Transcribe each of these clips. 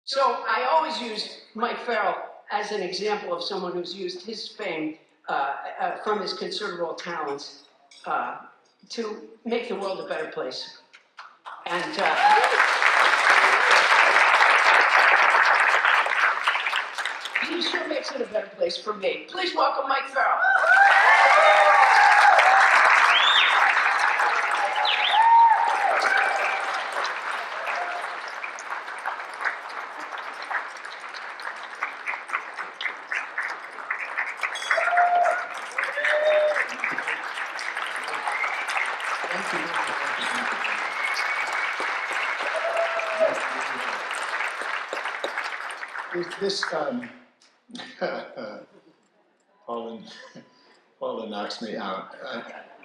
So I always use Mike Farrell as an example of someone who's used his fame from his considerable talents to make the world a better place. And he sure makes it a better place for me. Please welcome Mike Farrell. This Paula knocks me out.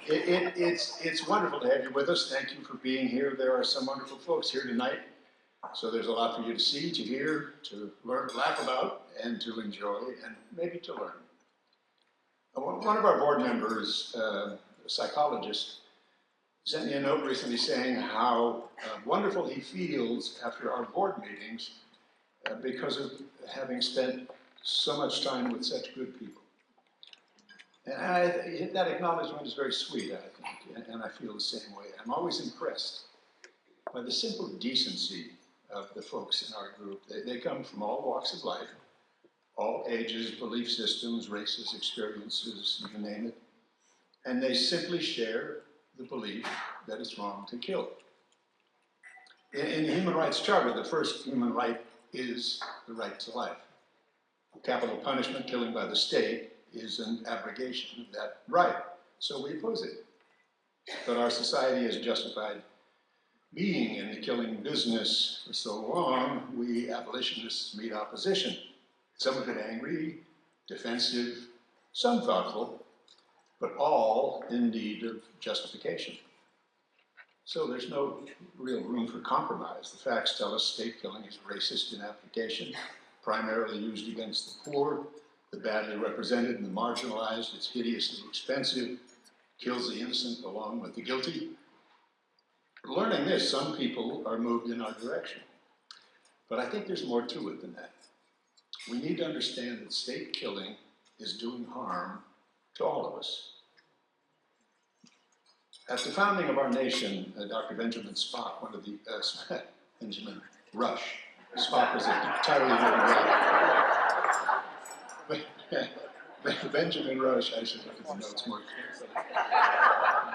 It's wonderful to have you with us. Thank you for being here. There are some wonderful folks here tonight. So there's a lot for you to see, to hear, to learn, laugh about, and to enjoy, and maybe to learn. One of our board members, a psychologist, sent me a note recently saying how wonderful he feels after our board meetings because of having spent so much time with such good people. And that acknowledgement is very sweet, I think, and I feel the same way. I'm always impressed by the simple decency of the folks in our group. They come from all walks of life, all ages, belief systems, races, experiences, you name it, and they simply share the belief that it's wrong to kill. In the Human Rights Charter, the first human right is the right to life. Capital punishment, killing by the state, is an abrogation of that right, so we oppose it. But our society has justified being in the killing business for so long, we abolitionists meet opposition. Some of it angry, defensive, some thoughtful, but all in need of justification. So there's no real room for compromise. The facts tell us state killing is racist in application, primarily used against the poor, the badly represented and the marginalized. It's hideously expensive, kills the innocent along with the guilty. Learning this, some people are moved in our direction. But I think there's more to it than that. We need to understand that state killing is doing harm to all of us. At the founding of our nation, Dr. Benjamin Spock, one of the, Benjamin Rush, Spock was entirely different. Benjamin Rush, I should look at the notes more carefully.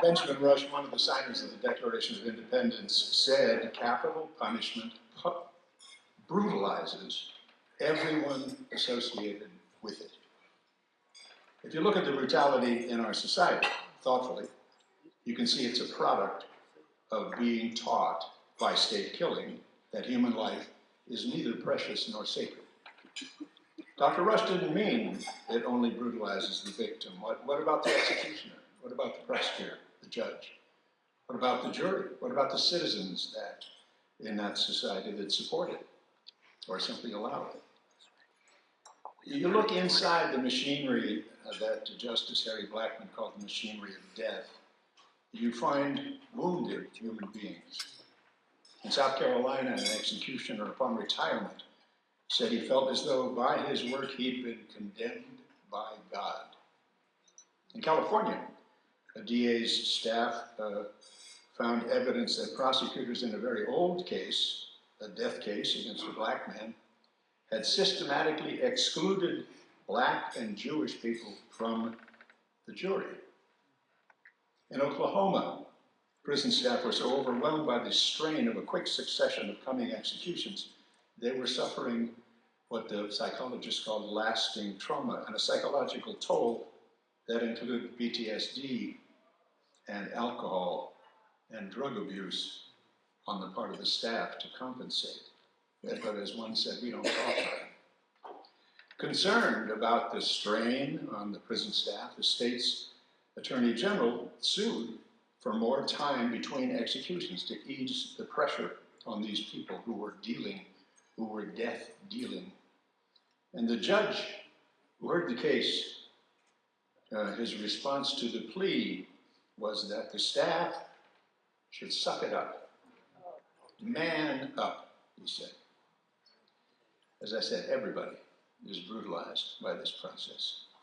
Benjamin Rush, one of the signers of the Declaration of Independence, said capital punishment brutalizes everyone associated with it. If you look at the brutality in our society thoughtfully, you can see it's a product of being taught by state killing that human life is neither precious nor sacred. Dr. Rush didn't mean it only brutalizes the victim. What about the executioner? What about the prosecutor, the judge? What about the jury? What about the citizens that in that society that support it or simply allow it? You look inside the machinery that Justice Harry Blackmun called the machinery of death, you find wounded human beings. In South Carolina, an executioner upon retirement said he felt as though by his work he'd been condemned by God. In California, a DA's staff found evidence that prosecutors in a very old case, a death case against a black man, had systematically excluded black and Jewish people from the jury. In Oklahoma, prison staff were so overwhelmed by the strain of a quick succession of coming executions, they were suffering what the psychologists called lasting trauma and a psychological toll that included PTSD and alcohol and drug abuse on the part of the staff to compensate. But as one said, we don't talk about it. Concerned about the strain on the prison staff, the state's Attorney General sued for more time between executions to ease the pressure on these people who were death dealing. And the judge who heard the case, his response to the plea was that the staff should suck it up. Man up, he said. As I said, everybody is brutalized by this process.